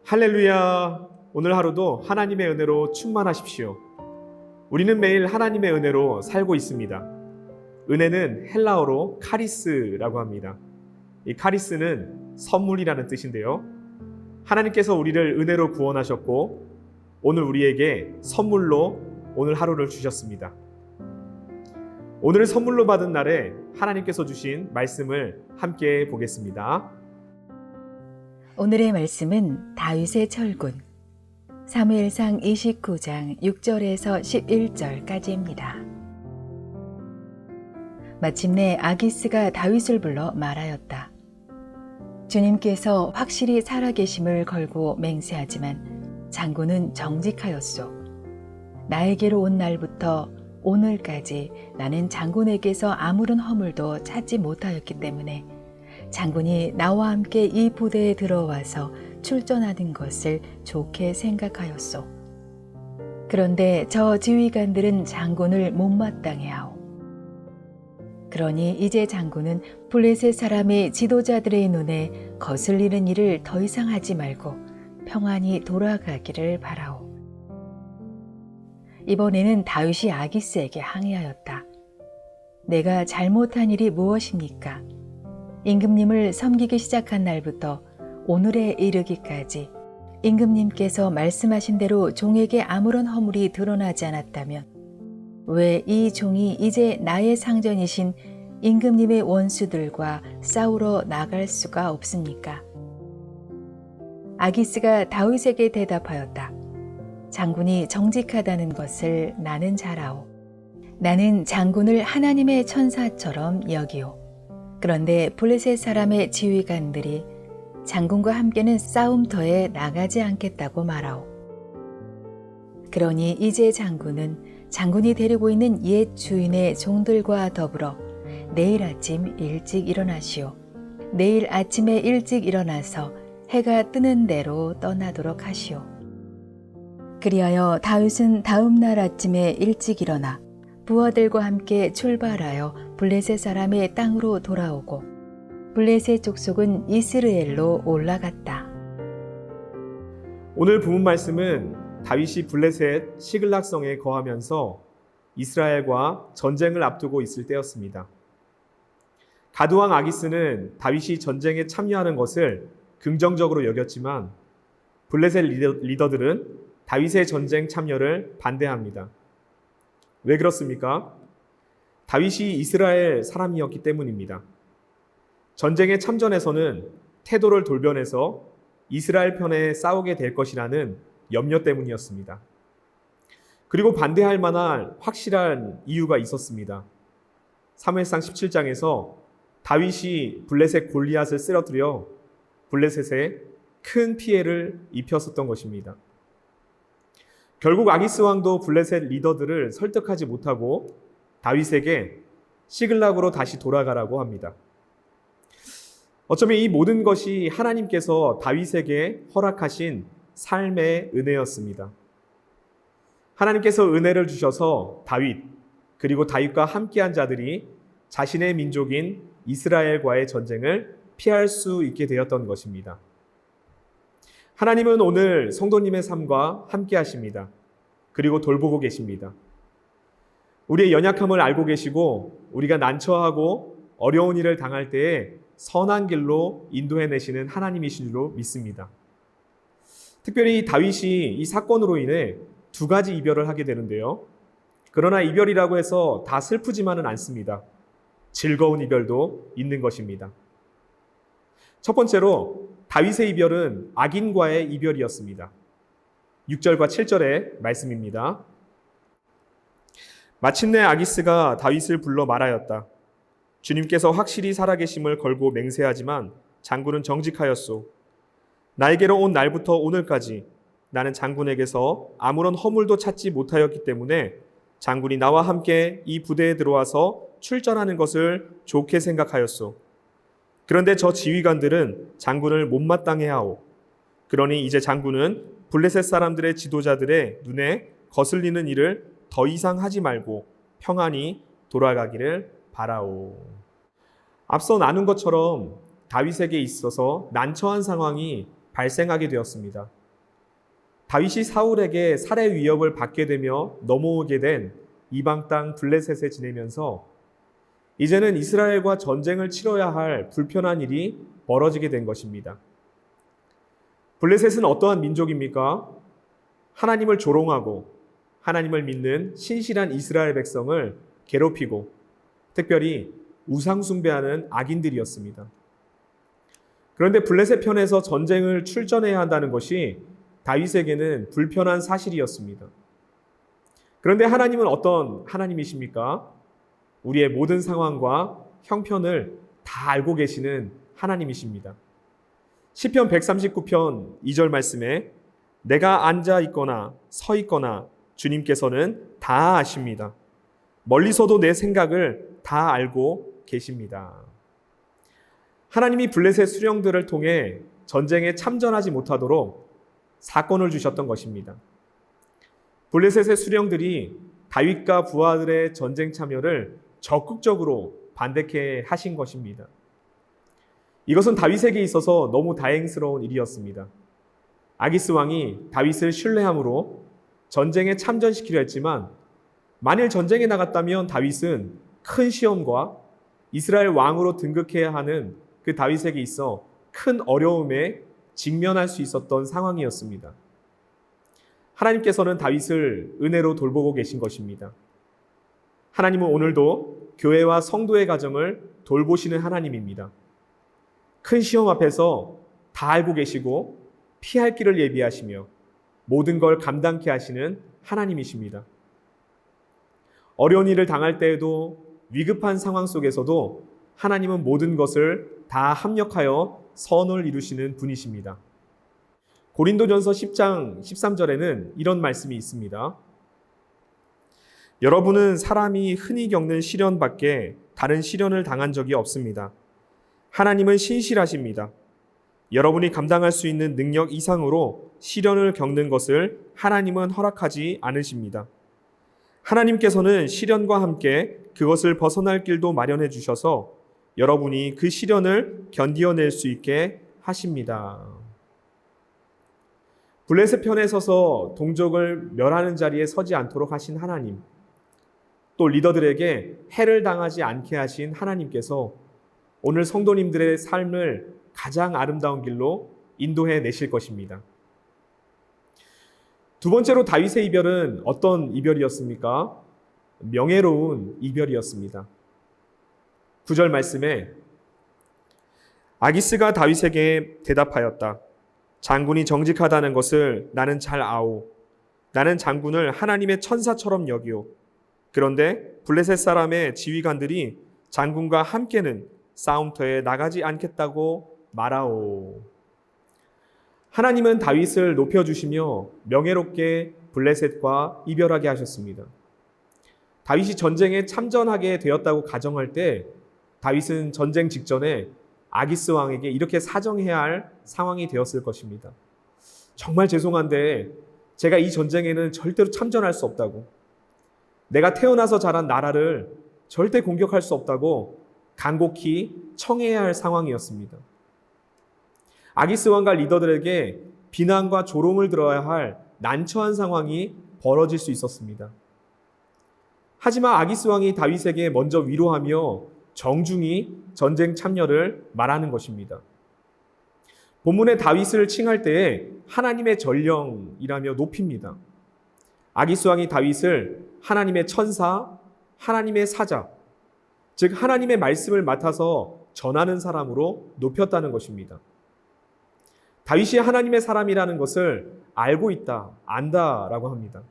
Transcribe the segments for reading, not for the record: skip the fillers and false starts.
할렐루야! 오늘 하루도 하나님의 은혜로 충만하십시오. 우리는 매일 하나님의 은혜로 살고 있습니다. 은혜는 헬라어로 카리스라고 합니다. 이 카리스는 선물이라는 뜻인데요. 하나님께서 우리를 은혜로 구원하셨고 오늘 우리에게 선물로 오늘 하루를 주셨습니다. 오늘 선물로 받은 날에 하나님께서 주신 말씀을 함께 보겠습니다. 오늘의 말씀은 다윗의 철군 사무엘상 29장 6절에서 11절까지입니다. 마침내 아기스가 다윗을 불러 말하였다. 주님께서 확실히 살아계심을 걸고 맹세하지만 장군은 정직하였소. 나에게로 온 날부터 오늘까지 나는 장군에게서 아무런 허물도 찾지 못하였기 때문에 장군이 나와 함께 이 부대에 들어와서 출전하는 것을 좋게 생각하였소. 그런데 저 지휘관들은 장군을 못마땅해 하오. 그러니 이제 장군은 블레셋 사람의 지도자들의 눈에 거슬리는 일을 더 이상 하지 말고 평안히 돌아가기를 바라오. 이번에는 다윗이 아기스에게 항의하였다. 내가 잘못한 일이 무엇입니까? 임금님을 섬기기 시작한 날부터 오늘에 이르기까지 임금님께서 말씀하신 대로 종에게 아무런 허물이 드러나지 않았다면 왜 이 종이 이제 나의 상전이신 임금님의 원수들과 싸우러 나갈 수가 없습니까? 아기스가 다윗에게 대답하였다. 장군이 정직하다는 것을 나는 잘 아오. 나는 장군을 하나님의 천사처럼 여기오. 그런데 블레셋 사람의 지휘관들이 장군과 함께는 싸움터에 나가지 않겠다고 말하오. 그러니 이제 장군이 데리고 있는 옛 주인의 종들과 더불어 내일 아침 일찍 일어나시오. 내일 아침에 일찍 일어나서 해가 뜨는 대로 떠나도록 하시오. 그리하여 다윗은 다음 날 아침에 일찍 일어나 부하들과 함께 출발하여 블레셋 사람의 땅으로 돌아오고 블레셋 족속은 이스라엘로 올라갔다. 오늘 본문 말씀은 다윗이 블레셋 시글락성에 거하면서 이스라엘과 전쟁을 앞두고 있을 때였습니다. 가드왕 아기스는 다윗이 전쟁에 참여하는 것을 긍정적으로 여겼지만 블레셋 리더들은 다윗의 전쟁 참여를 반대합니다. 왜 그렇습니까? 다윗이 이스라엘 사람이었기 때문입니다. 전쟁에 참전해서는 태도를 돌변해서 이스라엘 편에 싸우게 될 것이라는 염려 때문이었습니다. 그리고 반대할 만한 확실한 이유가 있었습니다. 사무엘상 17장에서 다윗이 블레셋 골리앗을 쓰러뜨려 블레셋에 큰 피해를 입혔었던 것입니다. 결국 아기스 왕도 블레셋 리더들을 설득하지 못하고 다윗에게 시글락으로 다시 돌아가라고 합니다. 어쩌면 이 모든 것이 하나님께서 다윗에게 허락하신 삶의 은혜였습니다. 하나님께서 은혜를 주셔서 다윗 그리고 다윗과 함께한 자들이 자신의 민족인 이스라엘과의 전쟁을 피할 수 있게 되었던 것입니다. 하나님은 오늘 성도님의 삶과 함께 하십니다. 그리고 돌보고 계십니다. 우리의 연약함을 알고 계시고 우리가 난처하고 어려운 일을 당할 때에 선한 길로 인도해내시는 하나님이신 줄로 믿습니다. 특별히 다윗이 이 사건으로 인해 두 가지 이별을 하게 되는데요. 그러나 이별이라고 해서 다 슬프지만은 않습니다. 즐거운 이별도 있는 것입니다. 첫 번째로 다윗의 이별은 악인과의 이별이었습니다. 6절과 7절의 말씀입니다. 마침내 아기스가 다윗을 불러 말하였다. 주님께서 확실히 살아계심을 걸고 맹세하지만 장군은 정직하였소. 나에게로 온 날부터 오늘까지 나는 장군에게서 아무런 허물도 찾지 못하였기 때문에 장군이 나와 함께 이 부대에 들어와서 출전하는 것을 좋게 생각하였소. 그런데 저 지휘관들은 장군을 못마땅해 하오. 그러니 이제 장군은 블레셋 사람들의 지도자들의 눈에 거슬리는 일을 더 이상 하지 말고 평안히 돌아가기를 바라오. 앞서 나눈 것처럼 다윗에게 있어서 난처한 상황이 발생하게 되었습니다. 다윗이 사울에게 살해 위협을 받게 되며 넘어오게 된 이방 땅 블레셋에 지내면서 이제는 이스라엘과 전쟁을 치러야 할 불편한 일이 벌어지게 된 것입니다. 블레셋은 어떠한 민족입니까? 하나님을 조롱하고 하나님을 믿는 신실한 이스라엘 백성을 괴롭히고 특별히 우상 숭배하는 악인들이었습니다. 그런데 블레셋 편에서 전쟁을 출전해야 한다는 것이 다윗에게는 불편한 사실이었습니다. 그런데 하나님은 어떤 하나님이십니까? 우리의 모든 상황과 형편을 다 알고 계시는 하나님이십니다. 시편 139편 2절 말씀에 내가 앉아 있거나 서 있거나 주님께서는 다 아십니다. 멀리서도 내 생각을 다 알고 계십니다. 하나님이 블레셋 수령들을 통해 전쟁에 참전하지 못하도록 사건을 주셨던 것입니다. 블레셋의 수령들이 다윗과 부하들의 전쟁 참여를 적극적으로 반대케 하신 것입니다. 이것은 다윗에게 있어서 너무 다행스러운 일이었습니다. 아기스 왕이 다윗을 신뢰함으로 전쟁에 참전시키려 했지만 만일 전쟁에 나갔다면 다윗은 큰 시험과 이스라엘 왕으로 등극해야 하는 그 다윗에게 있어 큰 어려움에 직면할 수 있었던 상황이었습니다. 하나님께서는 다윗을 은혜로 돌보고 계신 것입니다. 하나님은 오늘도 교회와 성도의 가정을 돌보시는 하나님입니다. 큰 시험 앞에서 다 알고 계시고 피할 길을 예비하시며 모든 걸 감당케 하시는 하나님이십니다. 어려운 일을 당할 때에도 위급한 상황 속에서도 하나님은 모든 것을 다 합력하여 선을 이루시는 분이십니다. 고린도전서 10장 13절에는 이런 말씀이 있습니다. 여러분은 사람이 흔히 겪는 시련밖에 다른 시련을 당한 적이 없습니다. 하나님은 신실하십니다. 여러분이 감당할 수 있는 능력 이상으로 시련을 겪는 것을 하나님은 허락하지 않으십니다. 하나님께서는 시련과 함께 그것을 벗어날 길도 마련해 주셔서 여러분이 그 시련을 견디어낼 수 있게 하십니다. 블레셋 편에 서서 동족을 멸하는 자리에 서지 않도록 하신 하나님, 또 리더들에게 해를 당하지 않게 하신 하나님께서 오늘 성도님들의 삶을 가장 아름다운 길로 인도해 내실 것입니다. 두 번째로 다윗의 이별은 어떤 이별이었습니까? 명예로운 이별이었습니다. 9절 말씀에 아기스가 다윗에게 대답하였다. 장군이 정직하다는 것을 나는 잘 아오. 나는 장군을 하나님의 천사처럼 여기오. 그런데 블레셋 사람의 지휘관들이 장군과 함께는 싸움터에 나가지 않겠다고 말하오. 하나님은 다윗을 높여주시며 명예롭게 블레셋과 이별하게 하셨습니다. 다윗이 전쟁에 참전하게 되었다고 가정할 때 다윗은 전쟁 직전에 아기스 왕에게 이렇게 사정해야 할 상황이 되었을 것입니다. 정말 죄송한데 제가 이 전쟁에는 절대로 참전할 수 없다고, 내가 태어나서 자란 나라를 절대 공격할 수 없다고 간곡히 청해야 할 상황이었습니다. 아기스 왕과 리더들에게 비난과 조롱을 들어야 할 난처한 상황이 벌어질 수 있었습니다. 하지만 아기스 왕이 다윗에게 먼저 위로하며 정중히 전쟁 참여를 말하는 것입니다. 본문의 다윗을 칭할 때에 하나님의 전령이라며 높입니다. 아기스 왕이 다윗을 하나님의 천사, 하나님의 사자, 즉 하나님의 말씀을 맡아서 전하는 사람으로 높였다는 것입니다. 다윗이 하나님의 사람이라는 것을 알고 있다, 안다라고 합니다.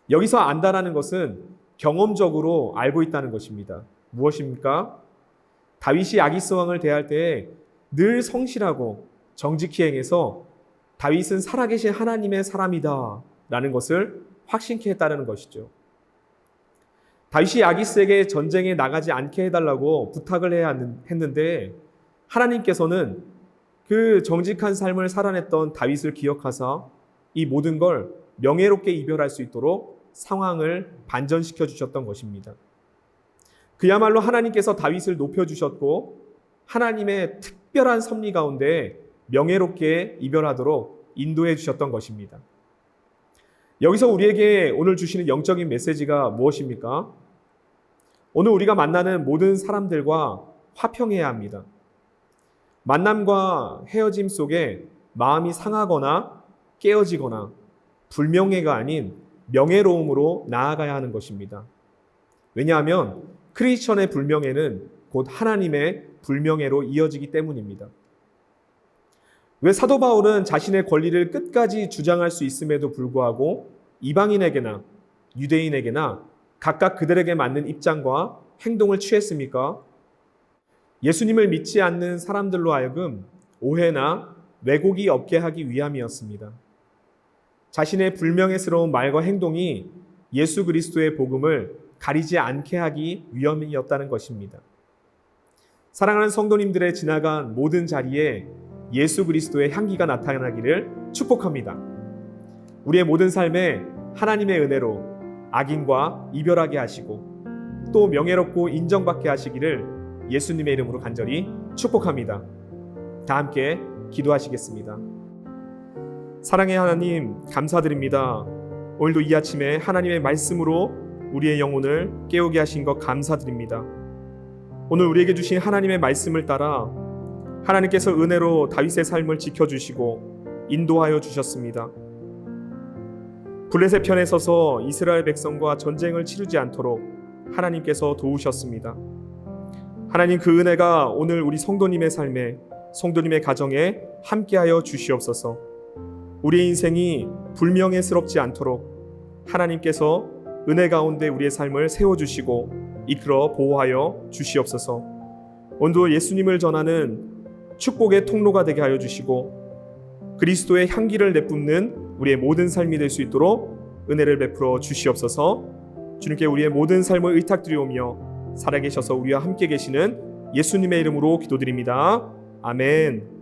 여기서 안다라는 것은 경험적으로 알고 있다는 것입니다. 무엇입니까? 다윗이 아기스 왕을 대할 때에 늘 성실하고 정직히 행해서 다윗은 살아계신 하나님의 사람이다 라는 것을 확신케 했다는 것이죠. 다윗이 아기스에게 전쟁에 나가지 않게 해달라고 부탁을 해야 했는데 하나님께서는 그 정직한 삶을 살아냈던 다윗을 기억하사 이 모든 걸 명예롭게 이별할 수 있도록 상황을 반전시켜 주셨던 것입니다. 그야말로 하나님께서 다윗을 높여주셨고 하나님의 특별한 섭리 가운데 명예롭게 이별하도록 인도해 주셨던 것입니다. 여기서 우리에게 오늘 주시는 영적인 메시지가 무엇입니까? 오늘 우리가 만나는 모든 사람들과 화평해야 합니다. 만남과 헤어짐 속에 마음이 상하거나 깨어지거나 불명예가 아닌 명예로움으로 나아가야 하는 것입니다. 왜냐하면 크리스천의 불명예는 곧 하나님의 불명예로 이어지기 때문입니다. 왜 사도 바울은 자신의 권리를 끝까지 주장할 수 있음에도 불구하고 이방인에게나 유대인에게나 각각 그들에게 맞는 입장과 행동을 취했습니까? 예수님을 믿지 않는 사람들로 하여금 오해나 왜곡이 없게 하기 위함이었습니다. 자신의 불명예스러운 말과 행동이 예수 그리스도의 복음을 가리지 않게 하기 위함이었다는 것입니다. 사랑하는 성도님들의 지나간 모든 자리에 예수 그리스도의 향기가 나타나기를 축복합니다. 우리의 모든 삶에 하나님의 은혜로 악인과 이별하게 하시고 또 명예롭고 인정받게 하시기를 예수님의 이름으로 간절히 축복합니다. 다 함께 기도하시겠습니다. 사랑의 하나님, 감사드립니다. 오늘도 이 아침에 하나님의 말씀으로 우리의 영혼을 깨우게 하신 것 감사드립니다. 오늘 우리에게 주신 하나님의 말씀을 따라 하나님께서 은혜로 다윗의 삶을 지켜주시고 인도하여 주셨습니다. 블레셋 편에 서서 이스라엘 백성과 전쟁을 치르지 않도록 하나님께서 도우셨습니다. 하나님, 그 은혜가 오늘 우리 성도님의 삶에, 성도님의 가정에 함께하여 주시옵소서. 우리의 인생이 불명예스럽지 않도록 하나님께서 은혜 가운데 우리의 삶을 세워주시고 이끌어 보호하여 주시옵소서. 오늘도 예수님을 전하는 축복의 통로가 되게 하여 주시고 그리스도의 향기를 내뿜는 우리의 모든 삶이 될 수 있도록 은혜를 베풀어 주시옵소서. 주님께 우리의 모든 삶을 의탁드리오며 살아계셔서 우리와 함께 계시는 예수님의 이름으로 기도드립니다. 아멘.